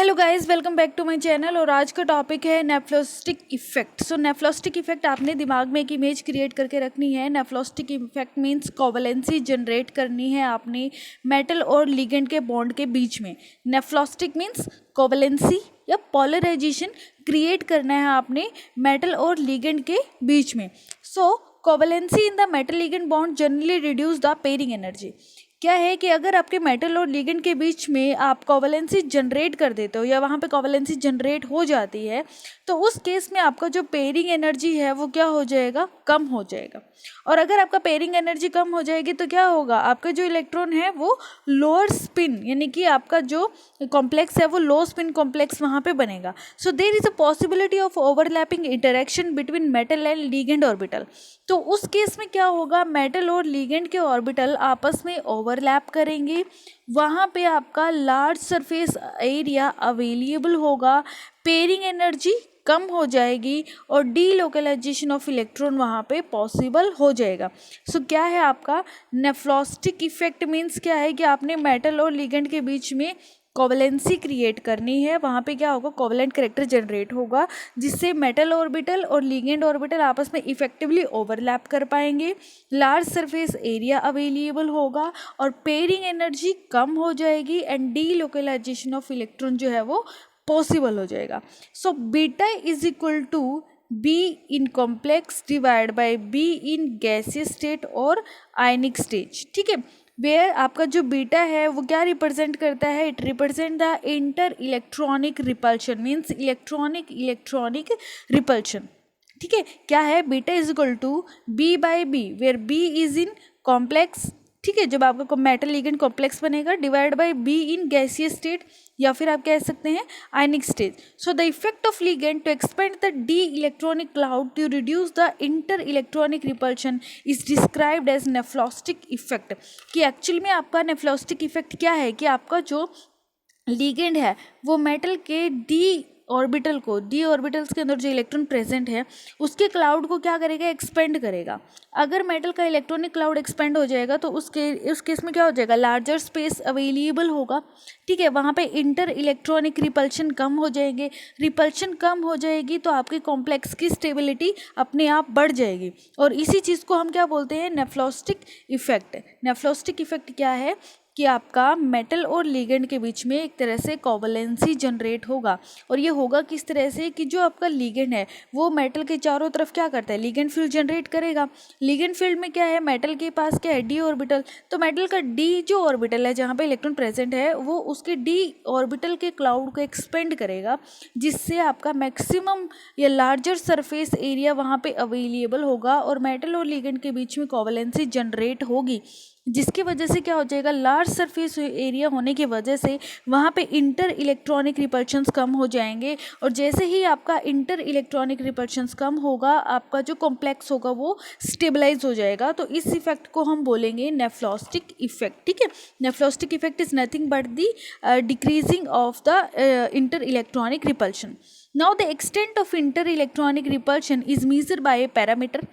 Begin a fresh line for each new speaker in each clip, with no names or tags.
Hello guys, welcome back to my channel. और आज का टॉपिक है नेफ्लोस्टिक इफेक्ट। सो नेफ्लोस्टिक इफेक्ट आपने दिमाग में एक इमेज क्रिएट करके रखनी है। Nephelauxetic effect means covalency generate करनी है आपने मेटल और लिगेंड के बॉन्ड के बीच में। नेफ्लोस्टिक मींस कोवैलेंसी या पोलराइजेशन क्रिएट करना है आपने मेटल और लिगेंड के बीच में। So covalency in the metal ligand bond generally reduce the pairing energy. क्या है कि अगर आपके मेटल और लिगेंड के बीच में आप कोवैलेंसी जनरेट कर देते हो या वहाँ पे कोवैलेंसी जनरेट हो जाती है तो उस केस में आपका जो पेयरिंग एनर्जी है वो क्या हो जाएगा, कम हो जाएगा। और अगर आपका पेयरिंग एनर्जी कम हो जाएगी तो क्या होगा, आपका जो इलेक्ट्रॉन है वो लोअर स्पिन यानी कि आपका जो कॉम्प्लेक्स है वो लो स्पिन कॉम्प्लेक्स वहाँ पे बनेगा। So there is a possibility of overlapping interaction between metal and ligand orbital. तो उस केस में क्या होगा, मेटल और लिगेंड के ऑर्बिटल आपस में ओवरलैप करेंगे, वहाँ पे आपका लार्ज सरफेस एरिया अवेलेबल होगा, पेयरिंग एनर्जी कम हो जाएगी और डीलोकलाइजेशन ऑफ इलेक्ट्रॉन वहाँ पे पॉसिबल हो जाएगा। सो क्या है आपका नेफ्लोस्टिक इफेक्ट मीन्स क्या है कि आपने मेटल और लिगेंड के बीच में कोवैलेंसी क्रिएट करनी है। वहाँ पे क्या होगा, कोवैलेंट कैरेक्टर जनरेट होगा जिससे मेटल ऑर्बिटल और लिगेंड ऑर्बिटल आपस में इफेक्टिवली ओवरलैप कर पाएंगे, लार्ज सरफेस एरिया अवेलेबल होगा और पेयरिंग एनर्जी कम हो जाएगी एंड डीलोकलाइजेशन ऑफ इलेक्ट्रॉन जो है वो पॉसिबल हो जाएगा। So beta is equal to b in complex divide by b in gaseous state और आयनिक स्टेज। ठीक है, वेयर आपका जो बीटा है वो क्या रिप्रेजेंट करता है, it represent the inter electronic repulsion means electronic repulsion. ठीक है, क्या है, beta is equal to b by b where b is in complex. ठीक है, जब आपका मेटल लिगेंड कॉम्प्लेक्स बनेगा divide by b in gaseous state या फिर आप कह सकते हैं ionic stage. So the effect of ligand to expand the d electronic cloud to reduce the inter electronic repulsion is described as nephelauxetic effect. कि actual में आपका नेफ्लोस्टिक effect क्या है कि आपका जो लिगेंड है वो मेटल के डी ऑर्बिटल्स के अंदर जो इलेक्ट्रॉन प्रेजेंट है उसके क्लाउड को क्या करेगा, एक्सपेंड करेगा। अगर मेटल का इलेक्ट्रॉनिक क्लाउड एक्सपेंड हो जाएगा तो उस केस में क्या हो जाएगा, लार्जर स्पेस अवेलेबल होगा। ठीक है, वहाँ पे इंटर इलेक्ट्रॉनिक रिपल्शन कम हो जाएंगे, रिपल्शन कम हो जाएगी तो आपके कॉम्प्लेक्स की स्टेबिलिटी अपने आप बढ़ जाएगी और इसी चीज़ को हम क्या बोलते हैं, नेफ्लोस्टिक इफेक्ट। नेफ्लोस्टिक इफेक्ट क्या है कि आपका मेटल और लिगेंड के बीच में एक तरह से कोवैलेंसी जनरेट होगा। और ये होगा किस तरह से कि जो आपका लिगेंड है वो मेटल के चारों तरफ क्या करता है, लिगेंड फील्ड जनरेट करेगा। लिगेंड फील्ड में क्या है, मेटल के पास क्या है, डी ऑर्बिटल। तो मेटल का डी जो ऑर्बिटल है जहाँ पे इलेक्ट्रॉन प्रेजेंट है वो उसके डी ऑर्बिटल के क्लाउड को एक्सपेंड करेगा जिससे आपका मैक्सिमम या लार्जर सरफेस एरिया वहाँ पे अवेलेबल होगा और मेटल और लिगेंड के बीच में कोवैलेंसी जनरेट होगी जिसकी वजह से क्या हो जाएगा, लार्ज सरफेस एरिया होने की वजह से वहाँ पे इंटर इलेक्ट्रॉनिक रिपल्शंस कम हो जाएंगे और जैसे ही आपका इंटर इलेक्ट्रॉनिक रिपल्शंस कम होगा आपका जो कॉम्प्लेक्स होगा वो स्टेबलाइज हो जाएगा। तो इस इफेक्ट को हम बोलेंगे नेफ्लोस्टिक इफेक्ट। ठीक है, nephelauxetic effect is nothing but the decreasing of the inter electronic repulsion. Now the extent of inter electronic repulsion is measured by a parameter.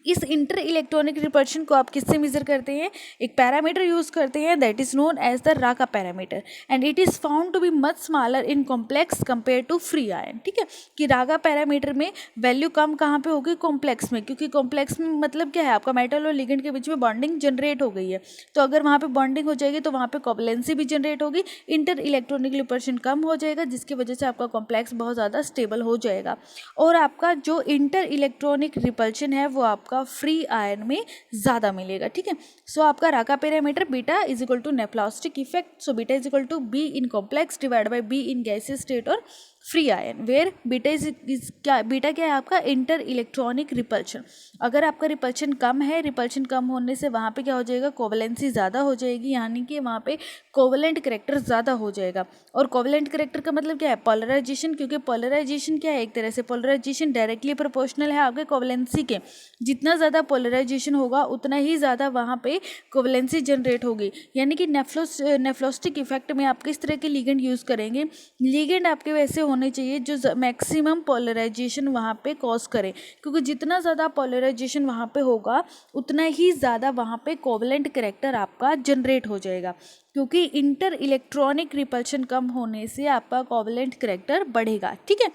इस इंटर इलेक्ट्रॉनिक रिपल्शन को आप किससे मेजर करते हैं, एक पैरामीटर यूज़ करते हैं that is known as the Racah parameter and it is found to be much smaller in complex compare to free ion. ठीक है, कि राका पैरामीटर में वैल्यू कम कहाँ पे होगी, कॉम्प्लेक्स में, क्योंकि कॉम्प्लेक्स में मतलब क्या है, आपका मेटल और लिगेंड के बीच में बॉन्डिंग जनरेट हो गई है। तो अगर वहाँ पे बॉन्डिंग हो जाएगी तो वहाँ पे कोवैलेंसी भी जनरेट होगी, इंटर इलेक्ट्रॉनिक रिपल्शन कम हो जाएगा जिसकी वजह से आपका कॉम्प्लेक्स बहुत ज़्यादा स्टेबल हो जाएगा और आपका जो इंटर इलेक्ट्रॉनिक रिपल्शन है वो आपका फ्री आयन में ज़्यादा मिलेगा। ठीक है, सो आपका Racah parameter beta is equal to nephelauxetic effect. So beta is equal to b in complex divide by b in gaseous state और free ion where beta beta क्या है आपका, इंटर इलेक्ट्रॉनिक रिपल्शन। अगर आपका repulsion कम है, repulsion कम होने से वहाँ पे क्या हो जाएगा, कोवैलेंसी ज़्यादा हो जाएगी यानी कि वहाँ पे कोवैलेंट करेक्टर ज़्यादा हो जाएगा। और कोवैलेंट करेक्टर का मतलब क्या है, पोलराइजेशन, क्योंकि पोलराइजेशन क्या है, एक तरह से पोलराइजेशन डायरेक्टली प्रोपोर्शनल है आपके कोवैलेंसी के। जितना ज़्यादा पोलराइजेशन होगा उतना ही ज़्यादा वहाँ पे कोवैलेंसी जनरेट होगी। यानी कि नेफ्लोस्टिक इफेक्ट में आप किस तरह के लिगेंड यूज़ करेंगे, लिगेंड आपके वैसे होने चाहिए जो मैक्सिमम पोलराइजेशन वहाँ पे कॉज करे, क्योंकि जितना ज़्यादा पोलराइजेशन वहाँ पे होगा उतना ही ज़्यादा वहाँ पे कोवैलेंट कैरेक्टर आपका जनरेट हो जाएगा। क्योंकि इंटर इलेक्ट्रॉनिक रिपल्शन कम होने से आपका कोवलेंट कैरेक्टर बढ़ेगा। ठीक है,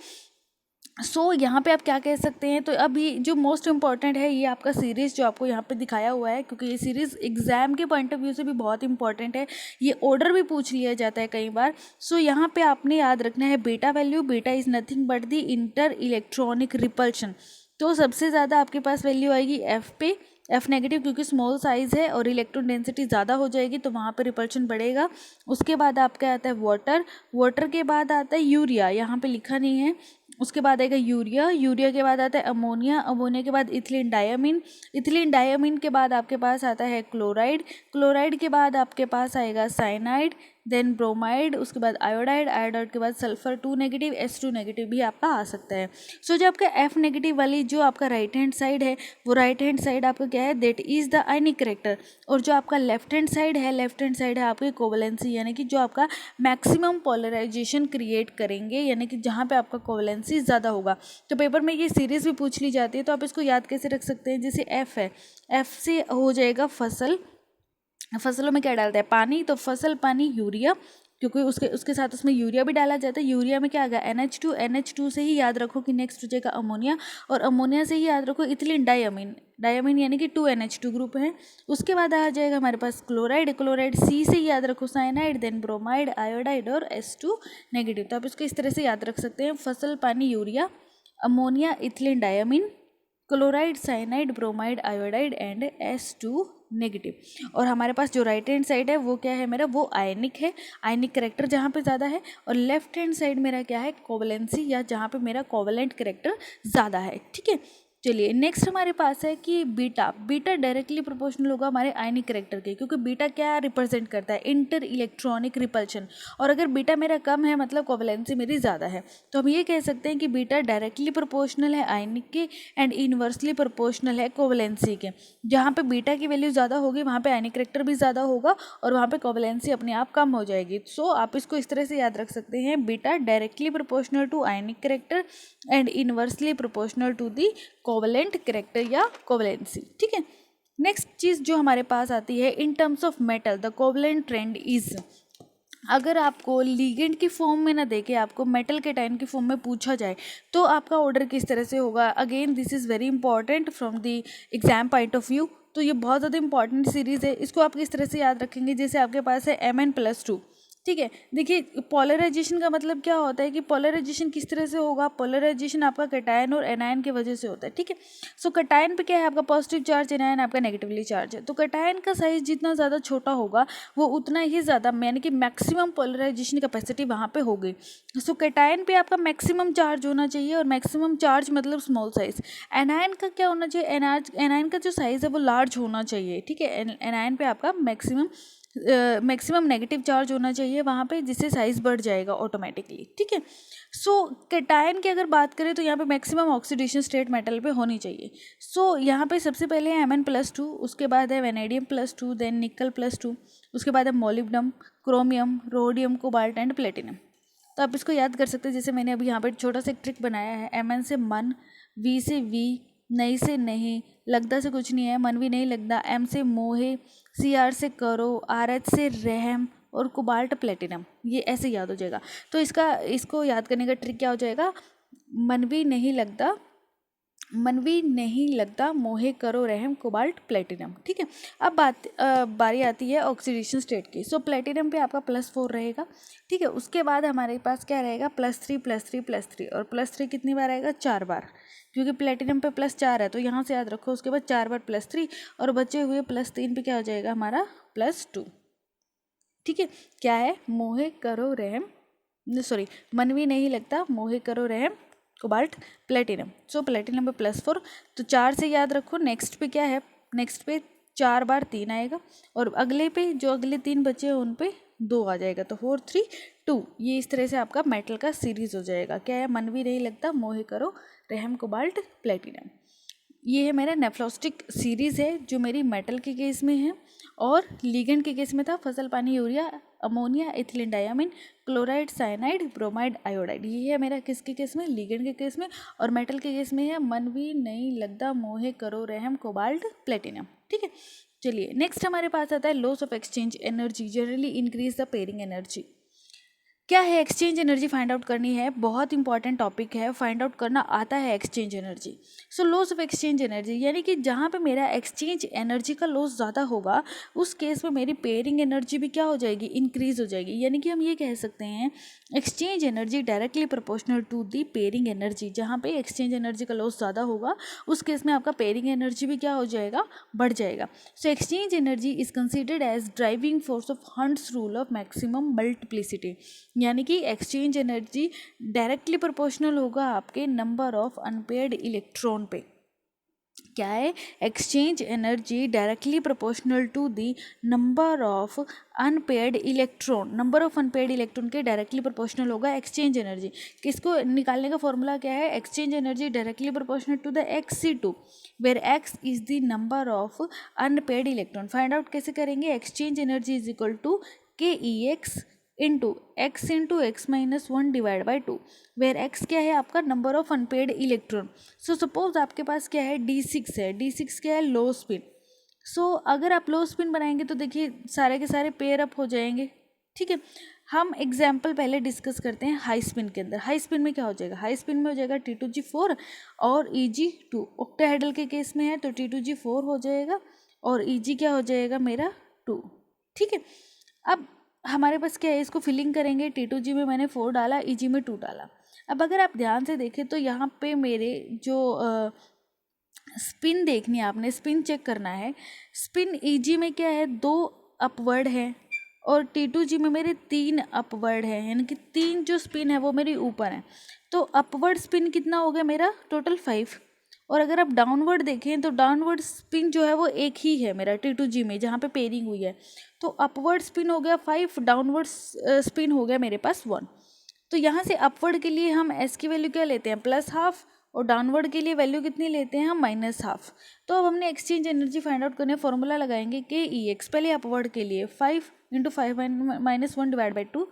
सो यहाँ पे आप क्या कह सकते हैं, तो अब ये जो मोस्ट इम्पॉर्टेंट है ये आपका सीरीज़ जो आपको यहाँ पे दिखाया हुआ है, क्योंकि ये सीरीज़ एग्जाम के पॉइंट ऑफ व्यू से भी बहुत इंपॉर्टेंट है, ये ऑर्डर भी पूछ लिया जाता है कई बार। सो यहाँ पे आपने याद रखना है beta value, beta is nothing but the inter electronic repulsion. तो सबसे ज़्यादा आपके पास वैल्यू आएगी एफ पे, एफ नेगेटिव, क्योंकि स्मॉल साइज़ है और इलेक्ट्रॉन डेंसिटी ज़्यादा हो जाएगी तो वहाँ पे रिपल्शन बढ़ेगा। उसके बाद आपका आता है वाटर, वाटर के बाद आता है यूरिया, यहाँ पे लिखा नहीं है। उसके बाद आएगा यूरिया, यूरिया के बाद आता है अमोनिया, अमोनिया के बाद इथिलीन डायमीन, इथिलीन डायमीन के बाद आपके पास आता है क्लोराइड, क्लोराइड के बाद आपके पास आएगा साइनाइड, देन ब्रोमाइड, उसके बाद आयोडाइड, आयोडाइड के बाद सल्फर 2 नेगेटिव, H2 नेगेटिव भी आपका आ सकता है। सो जो आपका F नेगेटिव वाली जो आपका राइट हैंड साइड है, वो राइट हैंड साइड आपका क्या है, that is the ionic character. और जो आपका लेफ्ट हैंड साइड है, लेफ्ट हैंड साइड है आपकी कोवलेंसी, यानी कि जो आपका मैक्सिमम पोलराइजेशन क्रिएट करेंगे, यानी कि जहाँ पे आपका कोवलेंसी ज़्यादा होगा। तो पेपर में ये सीरीज़ भी पूछ ली जाती है, तो आप इसको याद कैसे रख सकते हैं, जैसे F है, F से हो जाएगा फसल, फसलों में क्या डालता है, पानी, तो फसल पानी यूरिया, क्योंकि उसके साथ उसमें यूरिया भी डाला जाता है। यूरिया में क्या आ गया, NH2, NH2 से ही याद रखो कि नेक्स्ट हो जाएगा अमोनिया, और अमोनिया से ही याद रखो इथिलीन डायमीन, डायमीन यानी कि 2NH2 ग्रुप है। उसके बाद आ जाएगा हमारे पास क्लोराइड, क्लोराइड C से ही याद रखो साइनाइड, देन ब्रोमाइड, आयोडाइड और H2 नेगेटिव। तो आप इसको इस तरह से याद रख सकते हैं, फसल पानी urea, ammonia ethylene diamine, chloride cyanide bromide iodide and H2 negative. और हमारे पास जो राइट हैंड साइड है वो क्या है मेरा, वो आयनिक है, आयनिक करेक्टर जहाँ पे ज़्यादा है, और लेफ्ट हैंड साइड मेरा क्या है, कोवलेंसी, या जहाँ पे मेरा कोवलेंट करेक्टर ज़्यादा है। ठीक है, चलिए नेक्स्ट हमारे पास है कि बीटा, बीटा डायरेक्टली प्रोपोर्शनल होगा हमारे आयनिक करेक्टर के, क्योंकि बीटा क्या रिप्रेजेंट करता है, इंटर इलेक्ट्रॉनिक रिपल्शन। और अगर बीटा मेरा कम है मतलब कोवलेंसी मेरी ज़्यादा है, तो हम ये कह सकते हैं कि बीटा डायरेक्टली प्रोपोर्शनल है आयनिक के एंड इनवर्सली प्रोपोर्शनल है कोवलेंसी के। जहाँ पे बीटा की वैल्यू ज़्यादा होगी वहाँ पे आयनिक करेक्टर भी ज़्यादा होगा और वहाँ पे कोवलेंसी अपने आप कम हो जाएगी। सो आप इसको इस तरह से याद रख सकते हैं, beta directly proportional to ionic character and inversely proportional to the covalent character या कोवलेंसी। ठीक है, नेक्स्ट चीज़ जो हमारे पास आती है, in terms of metal the covalent trend is, अगर आपको लीगेंड की फॉर्म में ना देके आपको मेटल कैटायन की फॉर्म में पूछा जाए तो आपका ऑर्डर किस तरह से होगा। Again this is very important from the exam point of view, तो ये बहुत ज़्यादा इंपॉर्टेंट सीरीज़ है। इसको आप किस तरह से याद रखेंगे, जैसे आपके पास है Mn+2। ठीक है, देखिए पोलराइजेशन का मतलब क्या होता है कि पोलराइजेशन किस तरह से होगा, पोलराइजेशन आपका कैटायन और एनायन की वजह से होता है। ठीक है, सो कैटायन पे क्या है आपका पॉजिटिव चार्ज, एनायन आपका नेगेटिवली चार्ज है, तो कैटायन का साइज जितना ज़्यादा छोटा होगा वो उतना ही ज़्यादा, यानी कि मैक्सिमम पोलराइजेशन कैपेसिटी वहाँ पे होगी। सो कैटायन पे आपका मैक्सिमम चार्ज होना चाहिए, और मैक्सिमम चार्ज मतलब स्मॉल साइज। एनायन का क्या होना चाहिए, एनायन का जो साइज़ है वो लार्ज होना चाहिए। ठीक है, एनायन पे आपका मैक्सिमम नेगेटिव चार्ज होना चाहिए वहाँ पे, जिससे साइज़ बढ़ जाएगा ऑटोमेटिकली। ठीक है, सो कैटायन की अगर बात करें तो यहाँ पे मैक्सिमम ऑक्सीडेशन स्टेट मेटल पे होनी चाहिए। सो यहाँ पे सबसे पहले है Mn+2, उसके बाद है वेनेडियम+2, देन निकल+2, उसके बाद है molybdenum, chromium, rhodium, cobalt and platinum. तो आप इसको याद कर सकते हैं, जैसे मैंने अभी यहाँ पर छोटा सा एक ट्रिक बनाया है, Mn से मन, V से वी, नहीं से नहीं, लगदा से कुछ नहीं है, मन भी नहीं लगता, M से मोहे, Cr से करो, RH से रहम और कोबाल्ट प्लेटिनम, ये ऐसे याद हो जाएगा। तो इसको याद करने का ट्रिक क्या हो जाएगा, मन भी नहीं लगता, मन भी नहीं लगता, मोहे करो रहम, कोबाल्ट प्लेटिनम। ठीक है, अब बारी आती है ऑक्सीडेशन स्टेट की। सो प्लेटिनम पे आपका +4 रहेगा। ठीक है, उसके बाद हमारे पास क्या रहेगा, +3 +3 +3, और +3 कितनी बार आएगा, 4 बार, क्योंकि प्लेटिनम पे +4 है तो यहाँ से याद रखो। उसके बाद 4 बार +3, और बचे हुए +3 पे क्या हो जाएगा हमारा +2। ठीक है, क्या है, मोहे करो रहम, सॉरी, मन भी नहीं लगता, मोहे करो रहम, कोबाल्ट प्लेटिनम। सो प्लेटिनम पे +4, तो 4 से याद रखो। नेक्स्ट पे क्या है, नेक्स्ट पे 4 बार 3 आएगा, और अगले पे जो अगले 3 बचे हैं उन पे 2 आ जाएगा, तो 4 3 2। ये इस तरह से आपका मेटल का सीरीज हो जाएगा। क्या है, मन भी नहीं लगता, मोहे करो रहम, कोबाल्ट प्लेटिनम। ये है मेरा नेफ्लॉस्टिक सीरीज़ है जो मेरी मेटल के केस में है, और लीगेंड के केस में था फसल पानी urea, ammonia, ethylene diamine, chloride, cyanide, bromide, iodide. ये है मेरा किसके केस में, लीगेंड के केस में। और मेटल के केस में है मन भी नहीं लगता, मोहे करो रहम, कोबाल्ट प्लेटिनम। ठीक है, चलिए नेक्स्ट हमारे पास आता है loss of exchange energy generally increase the pairing energy. क्या है एक्सचेंज एनर्जी फाइंड आउट करनी है, बहुत इंपॉर्टेंट टॉपिक है, फाइंड आउट करना आता है exchange energy. So loss of exchange energy यानी कि जहाँ पे मेरा एक्सचेंज एनर्जी का लॉस ज़्यादा होगा उस केस में मेरी पेयरिंग एनर्जी भी क्या हो जाएगी, इंक्रीज हो जाएगी। यानी कि हम ये कह सकते हैं exchange energy directly proportional to the pairing energy. जहाँ पे एक्सचेंज एनर्जी का लॉस ज़्यादा होगा उस केस में आपका पेयरिंग एनर्जी भी क्या हो जाएगा, बढ़ जाएगा। So exchange energy is considered as driving force of Hund's rule of maximum multiplicity. यानी कि एक्सचेंज एनर्जी डायरेक्टली प्रोपोर्शनल होगा आपके नंबर ऑफ अनपेयर्ड इलेक्ट्रॉन पे। क्या है, exchange energy directly proportional to the number of unpaired electron. Number of unpaired electron के directly proportional होगा exchange energy. किसको निकालने का फॉर्मूला क्या है, exchange energy directly proportional to the XC2 where X is the number of unpaired electron. Find out कैसे करेंगे, exchange energy is equal to KEX into x minus 1 divide by 2 where x क्या है आपका number of unpaired electron. So suppose आपके पास क्या है D6 है, D6 क्या है लो स्पिन। सो अगर आप लो स्पिन बनाएंगे तो देखिए सारे के सारे पेयर अप हो जाएंगे। ठीक है, हम एग्जाम्पल पहले डिस्कस करते हैं हाई स्पिन के अंदर। हाई स्पिन में क्या हो जाएगा, हाई स्पिन में हो जाएगा T2G4 और EG2। ऑक्टाहेड्रल के केस में है तो T2G4 हो जाएगा और EG क्या हो जाएगा मेरा 2। ठीक है, अब हमारे पास क्या है, इसको फिलिंग करेंगे। T2G में मैंने 4 डाला, EG में 2 डाला। अब अगर आप ध्यान से देखें तो यहाँ पे मेरे जो स्पिन देखनी है आपने, स्पिन चेक करना है। स्पिन EG में क्या है 2 अपवर्ड है और T2G में मेरे 3 अपवर्ड है, यानी कि 3 जो स्पिन है वो मेरी ऊपर है। तो अपवर्ड स्पिन कितना हो गया मेरा, टोटल 5। और अगर आप डाउनवर्ड देखें तो डाउनवर्ड स्पिन जो है वो एक ही है मेरा T2G में जहाँ पे पेयरिंग हुई है। तो अपवर्ड स्पिन हो गया 5, डाउनवर्ड स्पिन हो गया मेरे पास 1। तो यहाँ से अपवर्ड के लिए हम S की वैल्यू क्या लेते हैं, +½ और डाउनवर्ड के लिए वैल्यू कितनी लेते हैं हम, -½ तो अब हमने एक्सचेंज एनर्जी फाइंड आउट करने फॉर्मूला लगाएंगे KEX। पहले अपवर्ड के लिए 5 × 5 - 1 डिवाइड बाई 2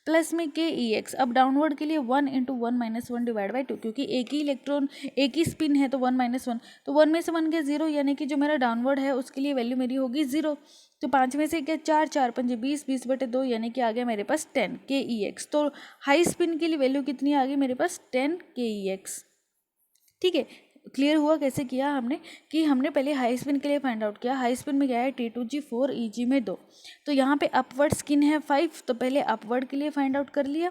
प्लस में KEX। अब डाउनवर्ड के लिए 1 × 1 - 1 डिवाइड बाई 2, क्योंकि एक ही इलेक्ट्रॉन एक ही स्पिन है तो 1 - 1, तो 1 में से 1 गया 0, यानी कि जो मेरा डाउनवर्ड है उसके लिए वैल्यू मेरी होगी 0। तो 5 में से क्या 4, 4 5 20, 20/2 यानी कि आ गया मेरे पास 10 KEX। तो हाई स्पिन के लिए वैल्यू कितनी आ गई मेरे पास, 10 KEX। ठीक है, क्लियर हुआ कैसे किया हमने, कि हमने पहले हाई स्पिन के लिए फाइंड आउट किया। हाई स्पिन में क्या है T2G4, EG में 2। तो यहाँ पे अपवर्ड स्किन है 5, तो पहले अपवर्ड के लिए फाइंड आउट कर लिया।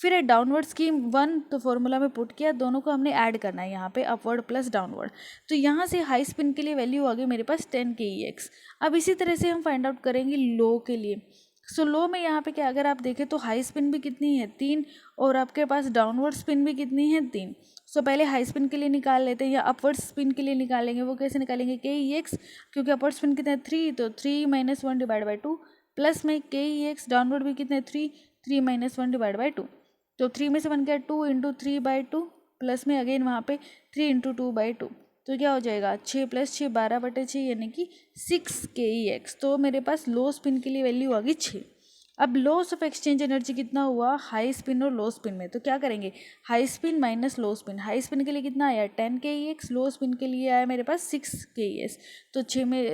फिर है डाउनवर्ड स्कीम 1, तो फॉर्मूला में पुट किया, दोनों को हमने ऐड करना है यहाँ पे, अपवर्ड प्लस डाउनवर्ड। तो यहाँ से हाई स्पिन के लिए वैल्यू आ गई मेरे पास 10 KEX। अब इसी तरह से हम फाइंड आउट करेंगे लो के लिए। सो लो में यहाँ पे क्या, अगर आप देखें तो हाई स्पिन भी कितनी है 3 और आपके पास डाउनवर्ड स्पिन भी कितनी है 3। सो पहले हाई स्पिन के लिए निकाल लेते हैं या अपवर्ड स्पिन के लिए निकालेंगे। वो कैसे निकालेंगे, KEX, क्योंकि अपवर्ड स्पिन कितना है 3, तो 3 - 1 डिवाइड बाई 2 प्लस में KEX डाउनवर्ड भी कितने 3, 3 - 1 डिवाइड बाई 2। तो 3 में से 1 गया 2 × 3/2 प्लस में अगेन वहाँ पे 3 × 2/2। तो क्या हो जाएगा 6 + 6 12/6 यानी कि 6 KEX। तो मेरे पास लो स्पिन के लिए वैल्यू आ गई 6। अब लॉस ऑफ एक्सचेंज एनर्जी कितना हुआ हाई स्पिन और लो स्पिन में, तो क्या करेंगे high spin minus low spin. High spin के लिए कितना आया 10 KEX, लो स्पिन के लिए आया मेरे पास 6 KEX। तो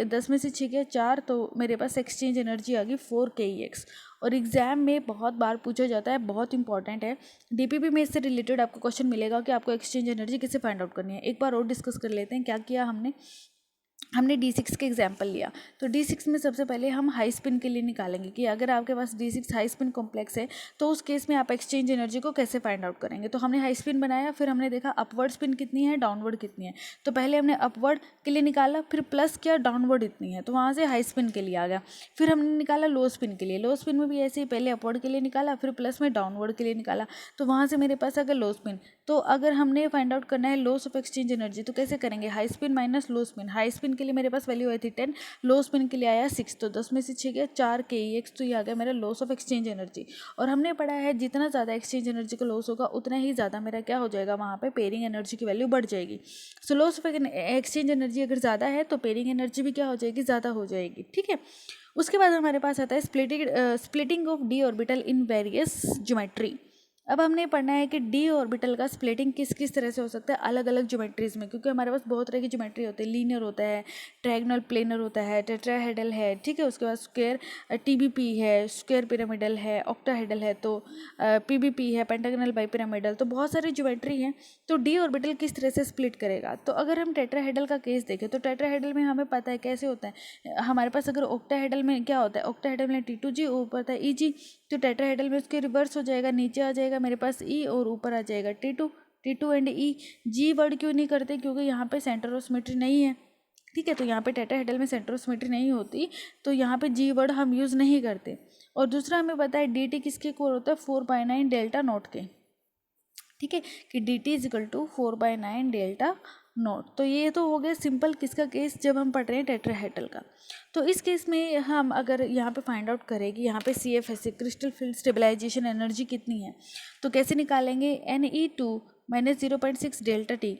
10 में से 6 गया 4, तो मेरे पास एक्सचेंज एनर्जी आ गई 4 KEX। और एग्जाम में बहुत बार पूछा जाता है, बहुत इंपॉर्टेंट है, DPP में इससे रिलेटेड आपको क्वेश्चन मिलेगा कि आपको एक्सचेंज एनर्जी कैसे फाइंड आउट करनी है। एक बार और डिस्कस कर लेते हैं क्या किया हमने D6 के एग्जाम्पल लिया। तो D6 में सबसे पहले हम हाई स्पिन के लिए निकालेंगे कि अगर आपके पास D6 हाई स्पिन कॉम्प्लेक्स है तो उस केस में आप एक्सचेंज एनर्जी को कैसे फाइंड आउट करेंगे। तो हमने हाई स्पिन बनाया, फिर हमने देखा अपवर्ड स्पिन कितनी है, डाउनवर्ड कितनी है। तो पहले हमने अपवर्ड के लिए निकाला, फिर प्लस किया डाउनवर्ड इतनी है, तो वहाँ से हाई स्पिन के लिए आ गया। फिर हमने निकाला लो स्पिन के लिए, लो स्पिन में भी ऐसे ही पहले अपवर्ड के लिए निकाला, फिर प्लस में डाउनवर्ड के लिए निकाला, तो वहाँ से मेरे पास आ गया लो स्पिन। तो अगर हमने फाइंड आउट करना है लॉस ऑफ एक्सचेंज एनर्जी तो कैसे करेंगे, high spin minus low spin. High spin के लिए मेरे पास वैल्यू आई थी 10, लो स्पिन के लिए आया 6, तो 10 में से 6 गया 4 KEX। तो ये आ गया मेरा लॉस ऑफ एक्सचेंज एनर्जी। और हमने पढ़ा है जितना ज़्यादा एक्सचेंज एनर्जी का लॉस होगा उतना ही ज़्यादा मेरा क्या हो जाएगा, वहाँ पे पेयरिंग एनर्जी की वैल्यू बढ़ जाएगी। So loss of exchange energy अगर ज़्यादा है तो पेयरिंग एनर्जी भी क्या हो जाएगी, ज़्यादा हो जाएगी। ठीक है, उसके बाद हमारे पास आता है splitting of d orbital in various geometry. अब हमने पढ़ना है कि डी ऑर्बिटल का स्प्लिटिंग किस किस तरह से हो सकता है अलग अलग ज्योमेट्रीज में, क्योंकि हमारे पास बहुत तरह की ज्योमेट्री होती है। लीनियर होता है, ट्रायंगल प्लेनर होता है, टेट्राहेड्रल है, ठीक है। उसके बाद स्क्वायर टीबीपी है, स्क्वायर पिरामिडल है, ऑक्टाहेड्रल है, तो पीबीपी है, पेंटागनल बाइपिरामिडल, तो बहुत सारी ज्योमेट्री हैं। तो डी ऑर्बिटल किस तरह से स्प्लिट करेगा, तो अगर हम टेट्राहेड्रल का केस देखें तो टेट्राहेड्रल में हमें पता है कैसे होता है। हमारे पास अगर ऑक्टाहेड्रल में क्या होता है, ऑक्टाहेड्रल में T2G ऊपर था EG, तो टेट्राहेड्रल में उसके रिवर्स हो जाएगा, नीचे आ जाएगा मेरे पास E और ऊपर आ जाएगा T2 and E। Ji word क्यों नहीं करते, क्योंकि यहाँ पे सेंटर ऑफ सिमेट्री नहीं है, ठीक है। तो यहाँ पे टेट्राहेड्रल में सेंटर ऑफ सिमेट्री नहीं होती, तो यहाँ पे जी वर्ड हम यूज़ नहीं करते। और दूसरा हमें पता है डी टी किसके इक्वल होता है, 4/9 डेल्टा नोट के, ठीक है, कि D T is equal to 4/9 delta naught. तो ये तो हो गया सिंपल किसका केस, जब हम पढ़ रहे हैं टेट्राहेड्रल का। तो इस केस में हम अगर यहाँ पे फाइंड आउट करें कि यहाँ पे CF है, क्रिस्टल फील्ड स्टेबलाइजेशन एनर्जी कितनी है, तो कैसे निकालेंगे, Ne2 minus 0.6 delta T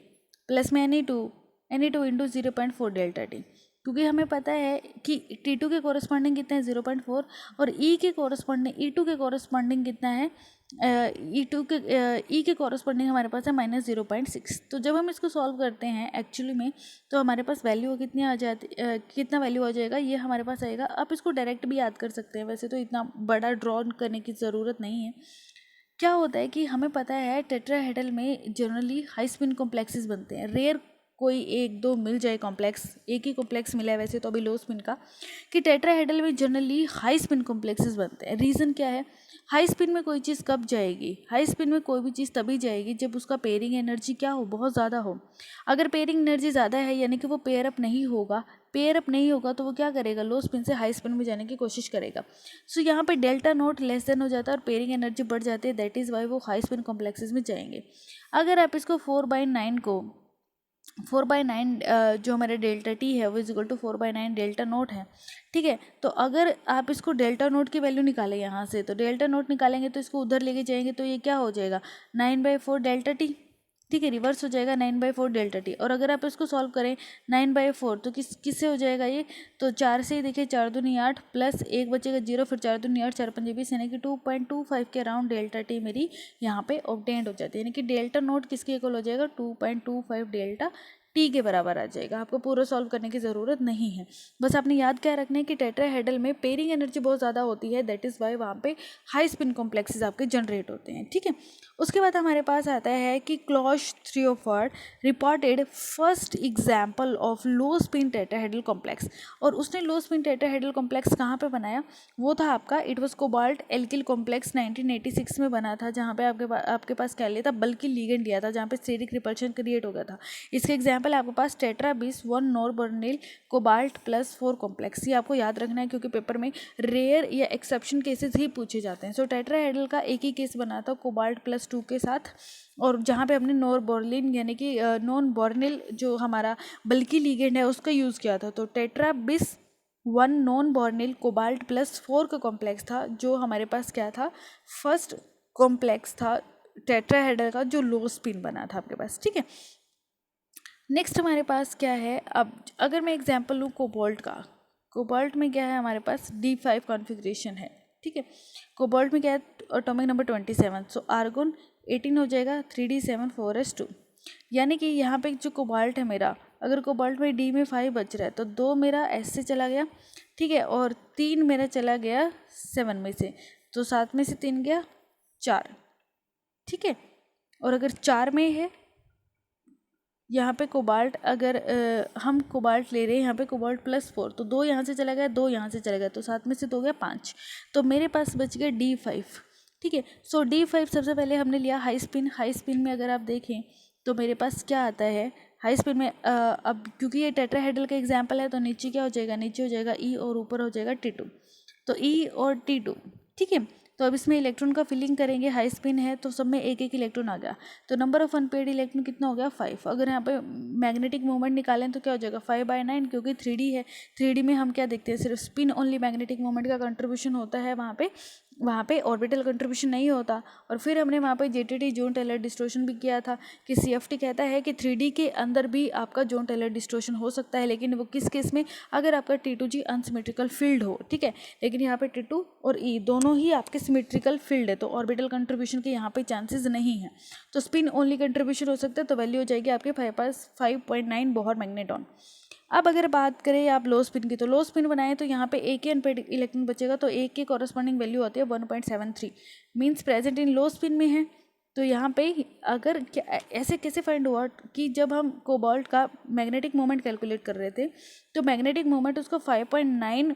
plus में Ne2 इंटू 0.4 डेल्टा टी, क्योंकि हमें पता है कि T2 के कॉरस्पॉन्डिंग कितना है 0.4 और E के कॉरस्पॉन्डिंग E2 के कॉरस्पॉन्डिंग कितना है, E के कॉरस्पॉन्डिंग हमारे पास है माइनस 0.6। तो जब हम इसको सॉल्व करते हैं एक्चुअली में, तो हमारे पास वैल्यू कितनी आ जाती, कितना वैल्यू आ जाएगा, ये हमारे पास आएगा। आप इसको डायरेक्ट भी याद कर सकते हैं, वैसे तो इतना बड़ा ड्रॉ करने की ज़रूरत नहीं है। क्या होता है कि हमें पता है टेट्राहेड्रल में जनरली हाई स्पिन कॉम्प्लेक्सेस बनते हैं, रेयर कोई एक दो मिल जाए कॉम्प्लेक्स, एक ही कॉम्प्लेक्स मिला है वैसे तो अभी लो स्पिन का, कि टेट्राहेड्रल में जनरली हाई स्पिन कॉम्प्लेक्सेस बनते हैं। रीज़न क्या है, हाई स्पिन में कोई चीज़ कब जाएगी, हाई स्पिन में कोई भी चीज़ तभी जाएगी जब उसका पेयरिंग एनर्जी क्या हो, बहुत ज़्यादा हो। अगर पेयरिंग एनर्जी ज़्यादा है यानी कि वो पेयर अप नहीं होगा, पेयर अप नहीं होगा तो वो क्या करेगा, लो स्पिन से हाई स्पिन में जाने की कोशिश करेगा। सो यहाँ पे डेल्टा नोट लेस देन हो जाता है और पेयरिंग एनर्जी बढ़ जाती है, दैट इज़ वाई वो हाई स्पिन कॉम्प्लेक्सेस में जाएंगे। अगर आप इसको 4/9 को 4/9 जो हमारा डेल्टा टी है वो is equal to 4/9 delta naught है, ठीक है। तो अगर आप इसको डेल्टा नोट की वैल्यू निकालें यहाँ से, तो डेल्टा नोट निकालेंगे तो इसको उधर लेके जाएंगे तो ये क्या हो जाएगा 9/4 डेल्टा टी, ठीक है, रिवर्स हो जाएगा 9/4 डेल्टा टी। और अगर आप इसको सॉल्व करें 9/4 तो किससे हो जाएगा ये, तो 4 से ही देखिए, 4 दूनी 8 प्लस 1 बचेगा 0, फिर 4 दूनी 8 4 पंजे 20, यानी कि 2.25 के अराउंड डेल्टा टी मेरी यहाँ पे ऑब्टेंड हो जाती है, यानी कि डेल्टा नोट किसके इक्वल हो जाएगा 2.25 डेल्टा टी के बराबर आ जाएगा। आपको पूरा सॉल्व करने की ज़रूरत नहीं है, बस आपने याद क्या रखना है कि टेट्राहेड्रल में पेयरिंग एनर्जी बहुत ज़्यादा होती है, दैट इज़ वाई वहाँ पे हाई स्पिन कॉम्प्लेक्सेस आपके जनरेट होते हैं, ठीक है। उसके बाद हमारे पास आता है कि Klaus Theopold reported first example of low spin tetrahedral complex, और उसने लो स्पिन टेट्राहेड्रल कॉम्प्लेक्स कहाँ पे बनाया, वो था आपका it was cobalt alkyl complex 1986 में बना था, जहाँ पे आपके पास क्या लिया था, बल्कि लिगेंड दिया था, जहाँ पे स्टेरिक रिपल्शन क्रिएट हो गया था। इसके एग्जाम्पल आपके पास टेट्रा बीस 1 नॉरबर्निल कोबाल्ट +4 कॉम्प्लेक्स, ये आपको याद रखना है क्योंकि पेपर में रेयर या एक्सेप्शन केसेस ही पूछे जाते हैं। सो टेट्राहेड्रल का एक ही केस बना था कोबाल्ट +2 के साथ, और जहाँ पे हमने नॉरबर्निल यानी कि नॉन बॉर्निल जो हमारा बल्कि लिगेंड है उसका यूज़ किया था। तो टेट्रा बीस 1 नॉन बॉर्निल कोबाल्ट +4 का कॉम्प्लेक्स था, जो हमारे पास क्या था, फर्स्ट कॉम्प्लेक्स था टेट्राहेड्रल का जो लो स्पिन बना था आपके पास, ठीक है। नेक्स्ट हमारे पास क्या है, अब अगर मैं एग्जांपल लूँ कोबाल्ट का, कोबाल्ट में क्या है हमारे पास D5 कॉन्फ़िगरेशन है, ठीक है। कोबाल्ट में क्या है, एटॉमिक नंबर 27, सो आर्गोन 18 हो जाएगा 3D7 4s2, यानी कि यहाँ पे जो कोबाल्ट है मेरा, अगर कोबाल्ट में D में 5 बच रहा है तो 2 मेरा S से चला गया, ठीक है, और 3 मेरा चला गया 7 में से, तो 7 में से 3 गया 4, ठीक है। और अगर 4 में है यहाँ पे कोबाल्ट, अगर हम कोबाल्ट ले रहे हैं यहाँ पे कोबाल्ट +4, तो 2 यहाँ से चला गया 2 यहाँ से चला गया, तो 7 में से 2 गया 5, तो मेरे पास बच गया D5, ठीक है। सो D5 सबसे पहले हमने लिया हाई स्पिन, हाई स्पिन में अगर आप देखें तो मेरे पास क्या आता है हाई स्पिन में, अब क्योंकि ये टेट्राहेड्रल का एग्जाम्पल है तो नीचे क्या हो जाएगा, नीचे हो जाएगा E और ऊपर हो जाएगा T2, तो E और T2, ठीक है। तो अब इसमें इलेक्ट्रॉन का फिलिंग करेंगे, हाई स्पिन है तो सब में एक एक इलेक्ट्रॉन आ गया, तो नंबर ऑफ अनपेयर्ड इलेक्ट्रॉन कितना हो गया 5। अगर यहाँ पे मैग्नेटिक मूवमेंट निकालें तो क्या हो जाएगा 5/9, क्योंकि 3D है, 3D में हम क्या देखते हैं, सिर्फ स्पिन ओनली मैग्नेटिक मूवमेंट का कंट्रीब्यूशन होता है वहाँ पे, वहाँ पे ऑर्बिटल कंट्रीब्यूशन नहीं होता। और फिर हमने वहाँ पे JTT जोन टेलर डिस्टॉर्शन भी किया था कि CFT कहता है कि 3D के अंदर भी आपका जोन टेलर डिस्टॉर्शन हो सकता है, लेकिन वो किस केस में, अगर आपका T2G अनसिमेट्रिकल फील्ड हो, ठीक है। लेकिन यहाँ पे T2 और E दोनों ही आपके सिमेट्रिकल फील्ड है, तो ऑर्बिटल कंट्रीब्यूशन के यहाँ पे चांसेस नहीं है, तो स्पिन ओनली कंट्रीब्यूशन हो सकता है। तो वैल्यू हो जाएगी आपके 5.9 बोहर मैग्नेटॉन। अब अगर बात करें आप लो स्पिन की, तो लो स्पिन बनाए तो यहाँ पे एक ही अनपेड इलेक्ट्रॉन बचेगा, तो एक की कॉरस्पॉन्डिंग वैल्यू होती है 1.73, means present in low spin में है। तो यहाँ पे अगर क्या ऐसे कैसे फाइंड हुआ कि जब हम कोबाल्ट का मैग्नेटिक मोमेंट कैलकुलेट कर रहे थे, तो मैग्नेटिक मोमेंट उसको 5.9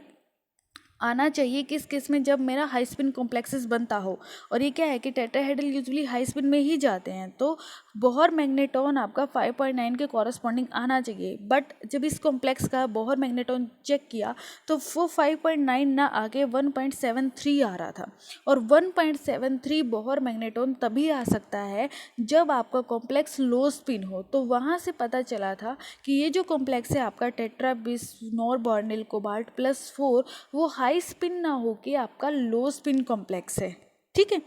आना चाहिए किस केस में, जब मेरा हाई स्पिन कॉम्प्लेक्सेस बनता हो। और ये क्या है कि टेट्राहेड्रल यूजुअली हाई स्पिन में ही जाते हैं, तो बोहर मैग्नेटॉन आपका 5.9 के कॉरस्पॉन्डिंग आना चाहिए। बट जब इस कॉम्प्लेक्स का बोहर मैग्नेटॉन चेक किया तो वो 5.9 ना आके 1.73 आ रहा था। और 1.73 बोहर मैग्नेटॉन तभी आ सकता है जब आपका कॉम्प्लेक्स लो स्पिन हो। तो वहाँ से पता चला था कि ये जो कॉम्प्लेक्स है आपका टेट्रा बिस नॉरबॉर्निल कोबाल्ट +4, वो हाई स्पिन ना हो के आपका लो स्पिन कॉम्प्लेक्स है, ठीक है।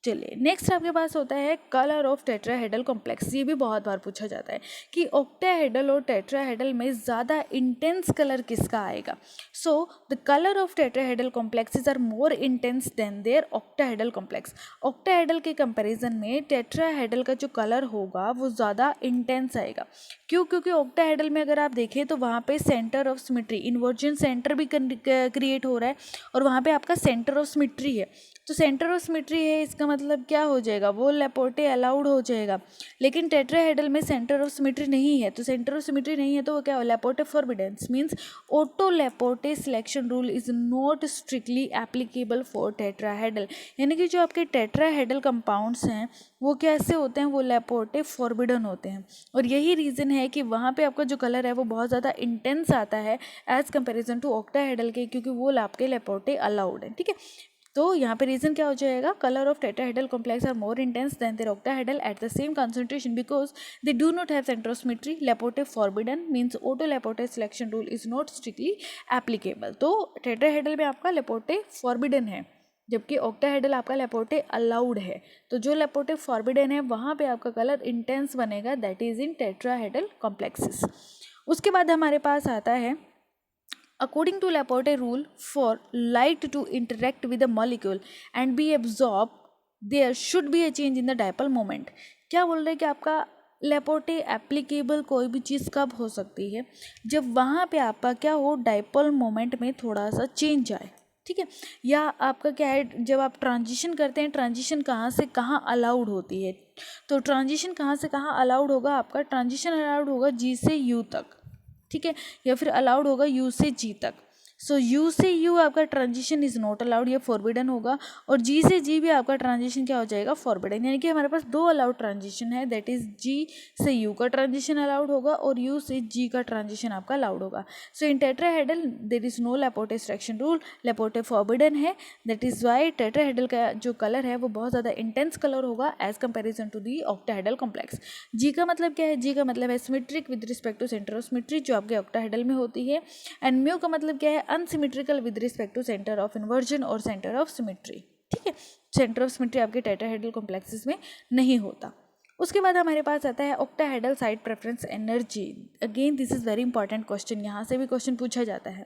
चलिए नेक्स्ट आपके पास होता है कलर ऑफ टेट्राहेड्रल कॉम्प्लेक्स। ये भी बहुत बार पूछा जाता है कि ऑक्टाहेड्रल और टेट्राहेड्रल में ज़्यादा इंटेंस कलर किसका आएगा। So the colour of tetrahedral complexes are more intense than their octahedral complex. Octahedral के कंपैरिजन में टेट्राहेड्रल का जो कलर होगा वो ज़्यादा इंटेंस आएगा। क्यों? क्योंकि ऑक्टाहेड्रल में अगर आप देखें तो वहाँ पे centre of symmetry, inversion centre भी क्रिएट हो रहा है, और वहाँ पे आपका सेंटर ऑफ सिमेट्री है। तो सेंटर ऑफ सिमेट्री है, इसका मतलब क्या हो जाएगा, वो लेपोर्टे अलाउड हो जाएगा। लेकिन टेट्राहेड्रल में सेंटर ऑफ सिमेट्री नहीं है, तो सेंटर ऑफ सिमेट्री नहीं है तो वो क्या हो, Laporte forbiddance, means auto Laporte selection rule is not strictly applicable for tetrahedral. यानी कि जो आपके टेट्राहेड्रल कंपाउंड्स हैं वो कैसे होते हैं, वो लेपोर्टे फॉरबिडन होते हैं। और यही रीज़न है कि वहाँ पे आपका जो कलर है वो बहुत ज़्यादा इंटेंस आता है एज़ कंपेरिजन टू ऑक्टाहेड्रल के, क्योंकि वो आपके लेपोर्टे अलाउड है, ठीक है। तो यहाँ पे रीजन क्या हो जाएगा, colour of tetrahedral complex are more intense than their octahedral at the same concentration because they do not have centre of symmetry. Laporte forbidden means auto Laporte selection rule is not strictly applicable. तो tetrahedral में आपका लेपोर्टे forbidden है, जबकि octahedral आपका लेपोर्टे allowed है। तो जो लेपोर्टे forbidden है वहाँ पे आपका कलर इंटेंस बनेगा, that is in tetrahedral complexes. उसके बाद हमारे पास आता है according to Laporte rule, for light to interact with a molecule and be absorbed, there should be a change in the dipole moment। क्या बोल रहे हैं कि आपका लेपोर्टे एप्लीकेबल कोई भी चीज़ कब हो सकती है, जब वहाँ पे आपका क्या हो, डाइपोल मोमेंट में थोड़ा सा चेंज आए, ठीक है। या आपका क्या है, जब आप ट्रांजिशन करते हैं, ट्रांजिशन कहाँ से कहाँ अलाउड होती है, तो ट्रांजिशन कहाँ से कहाँ अलाउड होगा, आपका ट्रांजिशन अलाउड होगा G से U तक, ठीक है, या फिर अलाउड होगा U से G तक। सो U से U आपका ट्रांजिशन इज़ नॉट अलाउड, ये फॉरबिडन होगा। और G से G भी आपका ट्रांजिशन क्या हो जाएगा, फॉरबिडन। यानी कि हमारे पास दो अलाउड ट्रांजिशन है, दैट इज़ G से U का ट्रांजिशन अलाउड होगा और U से G का ट्रांजिशन आपका अलाउड होगा। So in tetrahedral there is no Laporte selection rule, Laporte forbidden है, दैट इज़ वाई टेट्राहेड्रल का जो कलर है वो बहुत ज़्यादा इंटेंस कलर होगा as comparison to the octahedral complex. G का मतलब क्या है, G का मतलब है symmetric with respect to centre of symmetry, जो आपके ऑक्टाहेड्रल में होती है। एंड म्यू का मतलब क्या है, unsymmetrical with respect to centre of inversion और सेंटर ऑफ सिमेट्री, ठीक है। सेंटर ऑफ सिमेट्री आपके टेट्राहेड्रल कॉम्प्लेक्सेस में नहीं होता। उसके बाद हमारे पास आता है octahedral site preference energy. Again this is very important question, यहाँ से भी क्वेश्चन पूछा जाता है।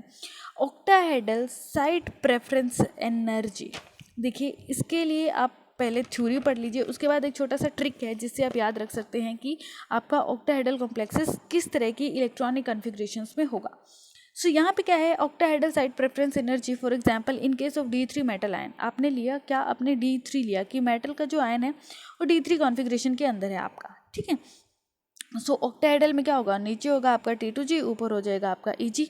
ऑक्टाहेड्रल साइड प्रेफरेंस एनर्जी, देखिए इसके लिए आप पहले थ्योरी पढ़ लीजिए, उसके बाद एक छोटा सा ट्रिक है जिससे आप याद रख सकते हैं कि आपका ऑक्टाहेड्रल कॉम्प्लेक्सेस किस तरह की इलेक्ट्रॉनिक कॉन्फ़िगरेशंस में होगा। सो यहाँ पे क्या है, octahedral site preference energy, for example in case of D3 metal ion, आपने लिया क्या, आपने D3 लिया कि मेटल का जो आयन है वो D3 कॉन्फ़िगरेशन के अंदर है आपका, ठीक है। सो ऑक्टाहेड्रल में क्या होगा, नीचे होगा आपका T2G, ऊपर हो जाएगा आपका Eg।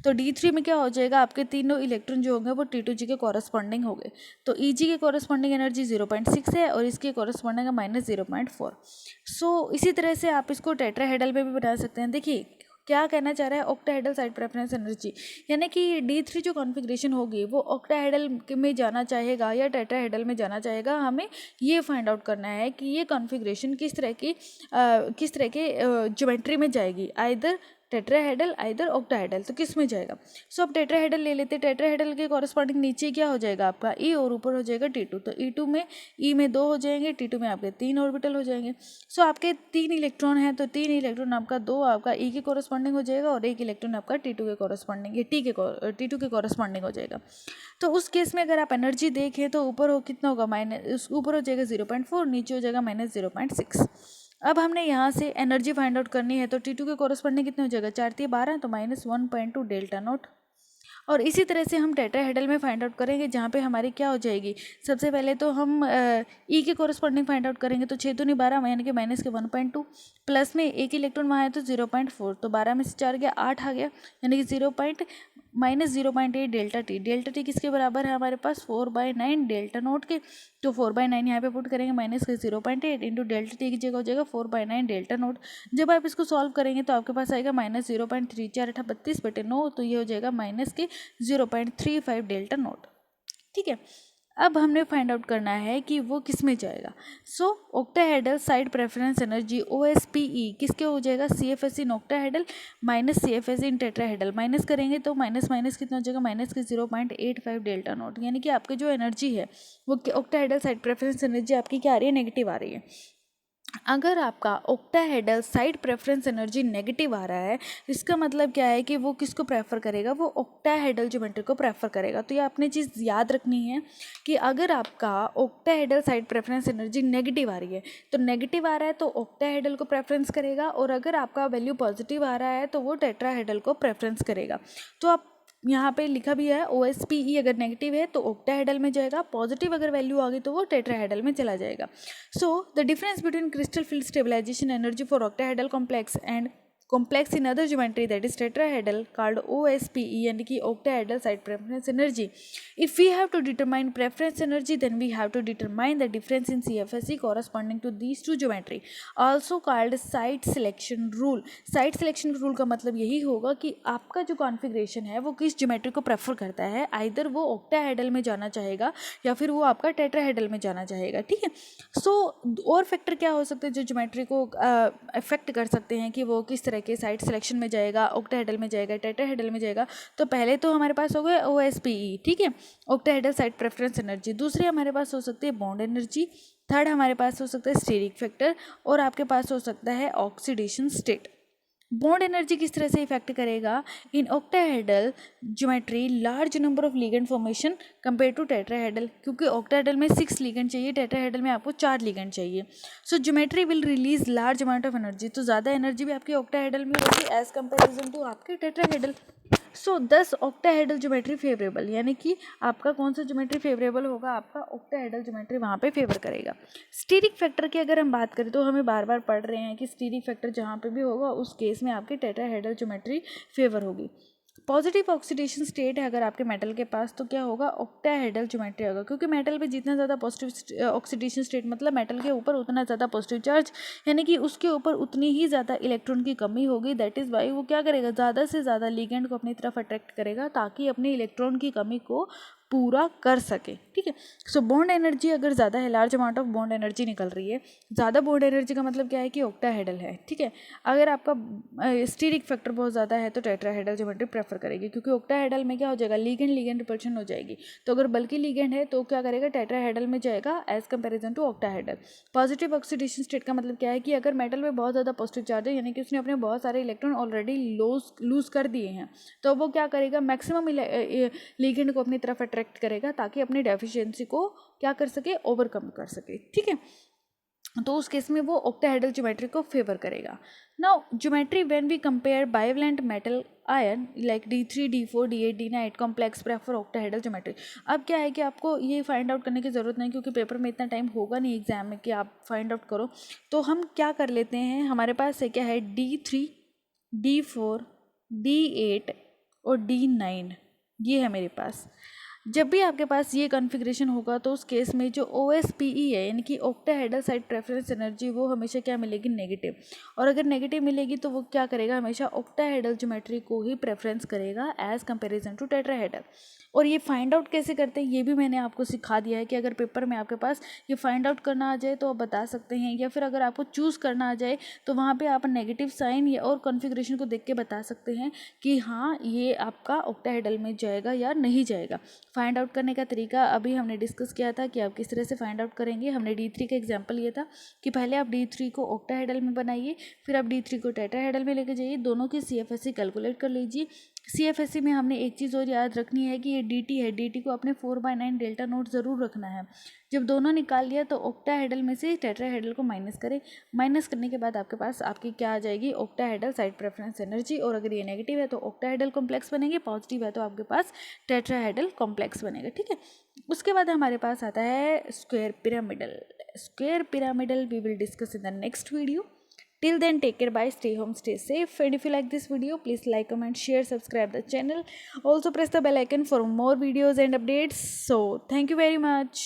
तो D3 में क्या हो जाएगा, आपके तीनों इलेक्ट्रॉन जो होंगे वो T2G के कॉरस्पॉन्डिंग हो गए। तो Eg के कॉरस्पॉन्डिंग एनर्जी 0.6 है और इसके कॉरस्पॉन्डिंग है -0.4। सो इसी तरह से आप इसको टेट्राहेड्रल में भी बता सकते हैं। देखिए क्या कहना चाह रहा है, ऑक्टाहेड्रल साइड प्रेफरेंस एनर्जी, यानी कि D3 जो कॉन्फ़िगरेशन होगी वो ऑक्टाहेड्रल में जाना चाहेगा या टेट्राहेड्रल में जाना चाहेगा, हमें ये फाइंड आउट करना है कि ये कॉन्फ़िगरेशन किस तरह के ज्योमेट्री में जाएगी, आइदर टेट्राहेड्रल आइदर ऑक्टाहेड्रल, तो किस में जाएगा? सो अब टेट्राहेड्रल ले लेते हैं, टेट्राहेड्रल के कॉरस्पॉन्डिंग नीचे क्या हो जाएगा आपका ई और ऊपर हो जाएगा T2, तो E2 में ई में 2 हो जाएंगे, T2 में आपके 3 ऑर्बिटल हो जाएंगे। सो आपके 3 इलेक्ट्रॉन हैं तो 3 इलेक्ट्रॉन आपका 2 आपका ई के कॉरस्पॉन्डिंग हो जाएगा और 1 इलेक्ट्रॉन आपका T2 के कॉरस्पॉन्डिंग T2 के कॉरस्पॉन्डिंग हो जाएगा। तो उस केस में अगर आप एनर्जी देखें तो ऊपर हो कितना होगा माइनस, ऊपर हो जाएगा 0.4, नीचे हो जाएगा -0.6। अब हमने यहाँ से एनर्जी फाइंड आउट करनी है तो T2 के कॉरस्पॉन्डिंग कितने हो जाएगा 4×12 तो -1.2 डेल्टा नॉट। और इसी तरह से हम टेट्राहेड्रल में फाइंड आउट करेंगे जहाँ पे हमारी क्या हो जाएगी, सबसे पहले तो हम ई के कॉरस्पॉन्डिंग फाइंड आउट करेंगे तो 6×12 यानी कि माइनस के 1.2, प्लस में एक इलेक्ट्रॉन वहाँ है तो 0.4, तो 12 में से 4 गया 8 आ गया, यानी कि -0.8 डेल्टा टी किसके बराबर है हमारे पास 4/9 डेल्टा नोट के, तो 4/9 यहाँ पे पुट करेंगे माइनस के 0.8 इंटू डेल्टा टी की जगह हो जाएगा 4/9 डेल्टा नोट। जब आप इसको सॉल्व करेंगे तो आपके पास आएगा -0.3, 4×8=32/9, तो ये हो जाएगा माइनस के 0.35 डेल्टा नोट। ठीक है, अब हमने फाइंड आउट करना है कि वो किस में जाएगा। So octahedral site preference energy OSPE किसके हो जाएगा, CFS in octahedral minus CFS in tetrahedral, minus करेंगे तो माइनस माइनस कितना हो जाएगा माइनस के 0.85 डेल्टा नोट, यानी कि आपकी जो एनर्जी है वो ऑक्टाहेड्रल साइड प्रेफरेंस एनर्जी आपकी क्या आ रही है, नेगेटिव आ रही है। अगर आपका octahedral site preference energy negative आ रहा है, इसका मतलब क्या है कि वो किसको प्रेफर करेगा, वो ऑक्टाहेड्रल ज्योमेट्री को प्रेफर करेगा। तो ये आपने चीज़ याद रखनी है कि अगर आपका octahedral site preference energy negative आ रही है तो नेगेटिव आ रहा है तो ऑक्टाहेड्रल को प्रेफरेंस करेगा, और अगर आपका वैल्यू पॉजिटिव आ रहा है तो वो टेट्राहेड्रल को प्रेफरेंस करेगा। तो आप यहाँ पे लिखा भी है OSPE अगर नेगेटिव है तो ऑक्टाहेड्रल में जाएगा, पॉजिटिव अगर वैल्यू आ गई तो वो टेट्राहेड्रल में चला जाएगा। So the difference between crystal field stabilisation energy for octahedral complex and complex in other geometry that is tetrahedral called OSPE यानी कि octahedral side preference energy. If we have to determine preference energy then we have to determine the difference in CFSE corresponding to these two geometry, also called site selection rule. Site selection rule का मतलब यही होगा कि आपका जो configuration है वो किस ज्योमेट्री को प्रेफर करता है, आइदर वो ऑक्टाहेड्रल में जाना चाहेगा या फिर वो आपका टेट्राहेड्रल में जाना चाहेगा। ठीक है, सो और फैक्टर क्या हो सकते हैं जो ज्योमेट्री को अफेक्ट कर सकते हैं कि वो किस तरह के साइड सिलेक्शन में जाएगा, ऑक्टाहेड्रल में जाएगा, टेट्राहेड्रल में जाएगा। तो पहले तो हमारे पास हो गए OSPE, ठीक है, ऑक्टाहेड्रल साइड प्रेफरेंस एनर्जी। दूसरी हमारे पास हो सकती है बॉन्ड एनर्जी। थर्ड हमारे पास हो सकता है स्टीरिक फैक्टर, और आपके पास हो सकता है ऑक्सीडेशन स्टेट। बॉन्ड एनर्जी किस तरह से इफेक्ट करेगा, in octahedral geometry large number of ligand formation compare to tetrahedral, क्योंकि ऑक्टाहेड्रल में 6 लिगेंड चाहिए, टेट्राहेड्रल में आपको 4 लिगेंड चाहिए। So geometry will release large amount of energy, तो ज़्यादा एनर्जी भी आपकी ऑक्टाहेड्रल में होगी एज कंपेरिजन टू आपके tetrahedral. So 10 octahedral geometry favourable, यानी कि आपका कौन सा ज्योमेट्री फेवरेबल होगा, आपका ऑक्टाहेड्रल ज्योमेट्री वहाँ पे फेवर करेगा। स्टीरिक फैक्टर की अगर हम बात करें तो हमें बार बार पढ़ रहे हैं कि स्टीरिक फैक्टर जहाँ पे भी होगा उस केस में आपकी टेट्राहेड्रल ज्योमेट्री फेवर होगी। पॉजिटिव ऑक्सीडेशन स्टेट है अगर आपके मेटल के पास तो क्या होगा, ऑक्टाहेड्रल ज्योमेट्री होगा, क्योंकि मेटल पे जितना ज़्यादा पॉजिटिव ऑक्सीडेशन स्टेट मतलब मेटल के ऊपर उतना ज़्यादा पॉजिटिव चार्ज, यानी कि उसके ऊपर उतनी ही ज़्यादा इलेक्ट्रॉन की कमी होगी। दैट इज़ वाई वो क्या करेगा, ज़्यादा से ज़्यादा लिगेंड को अपनी तरफ अट्रैक्ट करेगा ताकि अपने इलेक्ट्रॉन की कमी को पूरा कर सके। ठीक है, सो बॉन्ड एनर्जी अगर ज़्यादा है, large amount of bond energy निकल रही है, ज़्यादा बॉन्ड एनर्जी का मतलब क्या है कि ऑक्टाहेड्रल है। ठीक है, अगर आपका स्टीरिक फैक्टर बहुत ज़्यादा है तो टेट्राहेड्रल ज्योमेट्री प्रेफर करेगी, क्योंकि ऑक्टाहेड्रल में क्या हो जाएगा, लिगेंड लिगेंड रिपल्शन हो जाएगी। तो अगर बल्कि लिगेंड है तो क्या करेगा, टेट्राहेड्रल में जाएगा as comparison to octahedral. Positive oxidation state का मतलब क्या है कि अगर मेटल में बहुत ज़्यादा पॉजिटिव चार्ज है, यानी कि उसने अपने बहुत सारे इलेक्ट्रॉन ऑलरेडी लूज कर दिए हैं, तो वो क्या करेगा, मैक्सिमम लिगेंड को अपनी तरफ अट्रैक्ट करेगा ताकि अपनी डेफिशिएंसी को क्या कर सके, ओवरकम कर सके। ठीक है, तो उस केस में वो ऑक्टाहेड्रल ज्योमेट्री को फेवर करेगा। Now geometry when we compare bivalent metal ion like D3 D4 D8 D9 complex prefer octahedral geometry. अब क्या है कि आपको ये फाइंड आउट करने की ज़रूरत नहीं, क्योंकि पेपर में इतना टाइम होगा नहीं एग्जाम में कि आप फाइंड आउट करो। तो हम क्या कर लेते हैं, हमारे पास है क्या है, D3 D4 D8 और D9, ये है मेरे पास। जब भी आपके पास ये कॉन्फ़िगरेशन होगा तो उस केस में जो OSPE है यानी कि ऑक्टाहेड्रल साइड प्रेफरेंस एनर्जी, वो हमेशा क्या मिलेगी, नेगेटिव। और अगर नेगेटिव मिलेगी तो वो क्या करेगा, हमेशा ऑक्टाहेड्रल ज्योमेट्री को ही प्रेफरेंस करेगा एज कंपैरिजन टू टेट्राहेड्रल। और ये फाइंड आउट कैसे करते हैं ये भी मैंने आपको सिखा दिया है कि अगर पेपर में आपके पास ये फाइंड आउट करना आ जाए तो आप बता सकते हैं, या फिर अगर आपको चूज़ करना आ जाए तो वहाँ पे आप नेगेटिव साइन या और कॉन्फ़िगरेशन को देख के बता सकते हैं कि हाँ ये आपका ऑक्टाहेड्रल में जाएगा या नहीं जाएगा। फाइंड आउट करने का तरीका अभी हमने डिस्कस किया था कि आप किस तरह से फाइंड आउट करेंगे। हमने D3 का एग्जाम्पल लिया था कि पहले आप D3 को ऑक्टाहेड्रल में बनाइए, फिर आप D3 को टेट्राहेड्रल में लेके जाइए, दोनों की CFSE कैलकुलेट कर लीजिए। CFSE में हमने एक चीज़ और याद रखनी है कि ये DT है, DT को अपने 4/9 डेल्टा नोट ज़रूर रखना है। जब दोनों निकाल लिया तो ऑक्टाहेड्रल में से टेट्राहेड्रल को माइनस करें। माइनस करने के बाद आपके पास आपकी क्या आ जाएगी, ऑक्टाहेड्रल साइड प्रेफरेंस एनर्जी। और अगर ये नेगेटिव है तो ऑक्टाहेड्रल कॉम्प्लेक्स बनेंगे, पॉजिटिव है तो आपके पास टेट्राहेड्रल कॉम्प्लेक्स बनेगा। ठीक है, उसके बाद हमारे पास आता है square pyramidal. Square pyramidal we will discuss in the next video. Till then, take care, bye, stay home, stay safe. And if you like this video, please like, comment, share, subscribe the channel. Also press the bell icon for more videos and updates. So thank you very much.